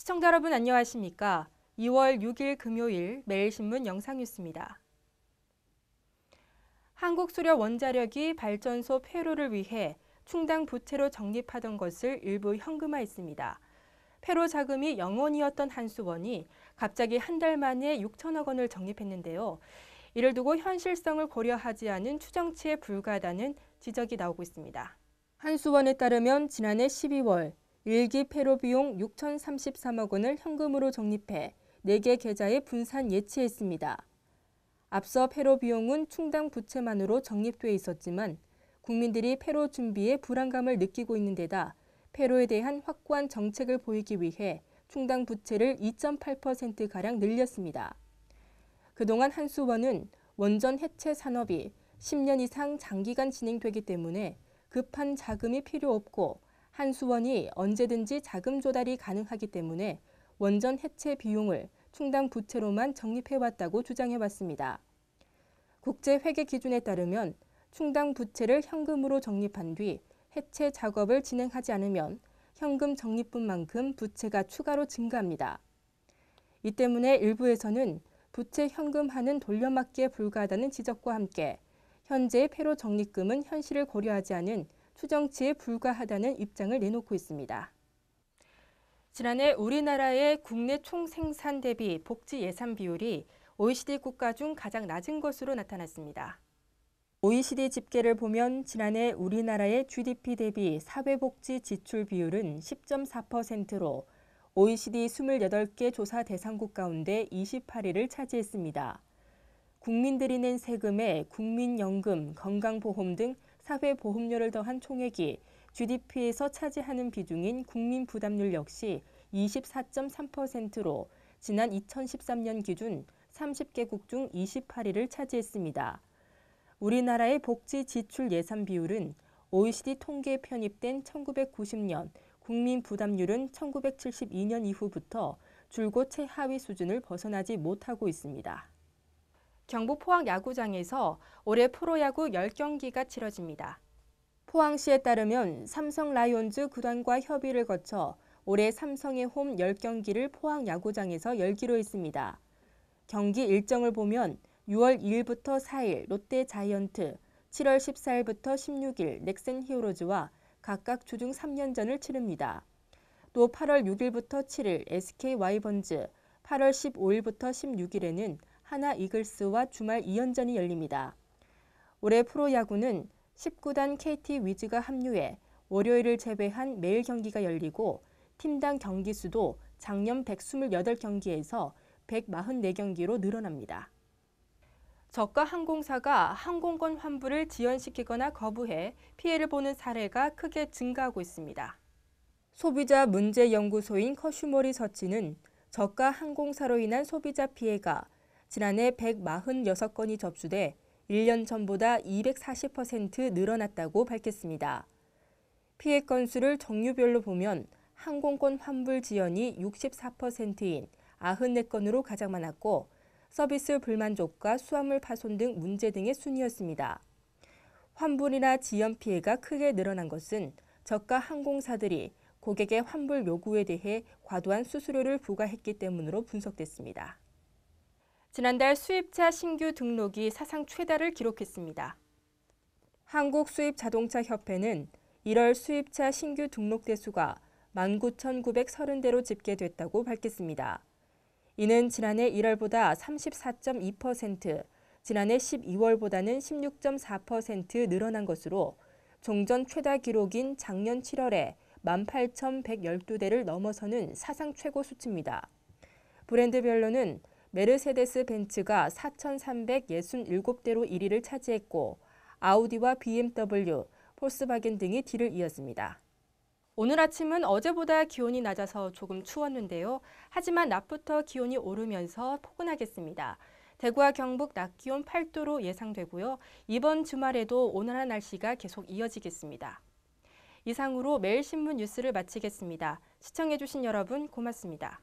시청자 여러분 안녕하십니까? 2월 6일 금요일 매일신문 영상뉴스입니다. 한국수력원자력이 발전소 폐로를 위해 충당 부채로 적립하던 것을 일부 현금화했습니다. 폐로 자금이 0원이었던 한수원이 갑자기 한 달 만에 6천억 원을 적립했는데요. 이를 두고 현실성을 고려하지 않은 추정치에 불과하다는 지적이 나오고 있습니다. 한수원에 따르면 지난해 12월 1기 폐로 비용 6,033억 원을 현금으로 적립해 4개 계좌에 분산 예치했습니다. 앞서 폐로 비용은 충당 부채만으로 적립돼 있었지만 국민들이 폐로 준비에 불안감을 느끼고 있는 데다 폐로에 대한 확고한 정책을 보이기 위해 충당 부채를 2.8%가량 늘렸습니다. 그동안 한수원은 원전 해체 산업이 10년 이상 장기간 진행되기 때문에 급한 자금이 필요 없고 한수원이 언제든지 자금 조달이 가능하기 때문에 원전 해체 비용을 충당 부채로만 적립해왔다고 주장해왔습니다. 국제회계 기준에 따르면 충당 부채를 현금으로 적립한 뒤 해체 작업을 진행하지 않으면 현금 적립분만큼 부채가 추가로 증가합니다. 이 때문에 일부에서는 부채 현금화는 돌려막기에 불과하다는 지적과 함께 현재의 폐로 적립금은 현실을 고려하지 않은 추정치에 불과하다는 입장을 내놓고 있습니다. 지난해 우리나라의 국내 총생산 대비 복지 예산 비율이 OECD 국가 중 가장 낮은 것으로 나타났습니다. OECD 집계를 보면 지난해 우리나라의 GDP 대비 사회복지 지출 비율은 10.4%로 OECD 28개 조사 대상국 가운데 28위를 차지했습니다. 국민들이 낸 세금에 국민연금, 건강보험 등 사회보험료를 더한 총액이 GDP에서 차지하는 비중인 국민부담률 역시 24.3%로 지난 2013년 기준 30개국 중 28위를 차지했습니다. 우리나라의 복지 지출 예산 비율은 OECD 통계에 편입된 1990년 국민 부담률은 1972년 이후부터 줄곧 최하위 수준을 벗어나지 못하고 있습니다. 경북 포항 야구장에서 올해 프로야구 10경기가 치러집니다. 포항시에 따르면 삼성 라이온즈 구단과 협의를 거쳐 올해 삼성의 홈 10경기를 포항 야구장에서 열기로 했습니다. 경기 일정을 보면 6월 2일부터 4일 롯데 자이언트, 7월 14일부터 16일 넥센 히어로즈와 각각 주중 3연전을 치릅니다. 또 8월 6일부터 7일 SK 와이번즈, 8월 15일부터 16일에는 하나 이글스와 주말 2연전이 열립니다. 올해 프로야구는 19단 KT 위즈가 합류해 월요일을 제외한 매일 경기가 열리고 팀당 경기 수도 작년 128경기에서 144경기로 늘어납니다. 저가 항공사가 항공권 환불을 지연시키거나 거부해 피해를 보는 사례가 크게 증가하고 있습니다. 소비자 문제연구소인 커슈머리 서치는 저가 항공사로 인한 소비자 피해가 지난해 146건이 접수돼 1년 전보다 240% 늘어났다고 밝혔습니다. 피해 건수를 종류별로 보면 항공권 환불 지연이 64%인 94건으로 가장 많았고 서비스 불만족과 수화물 파손 등 문제 등의 순이었습니다. 환불이나 지연 피해가 크게 늘어난 것은 저가 항공사들이 고객의 환불 요구에 대해 과도한 수수료를 부과했기 때문으로 분석됐습니다. 지난달 수입차 신규 등록이 사상 최다를 기록했습니다. 한국수입자동차협회는 1월 수입차 신규 등록 대수가 19,930대로 집계됐다고 밝혔습니다. 이는 지난해 1월보다 34.2%, 지난해 12월보다는 16.4% 늘어난 것으로 종전 최다 기록인 작년 7월에 18,112대를 넘어서는 사상 최고 수치입니다. 브랜드별로는 메르세데스 벤츠가 4,367대로 1위를 차지했고 아우디와 BMW, 폴스바겐 등이 뒤를 이었습니다. 오늘 아침은 어제보다 기온이 낮아서 조금 추웠는데요. 하지만 낮부터 기온이 오르면서 포근하겠습니다. 대구와 경북 낮 기온 8도로 예상되고요. 이번 주말에도 온화한 날씨가 계속 이어지겠습니다. 이상으로 매일신문 뉴스를 마치겠습니다. 시청해주신 여러분 고맙습니다.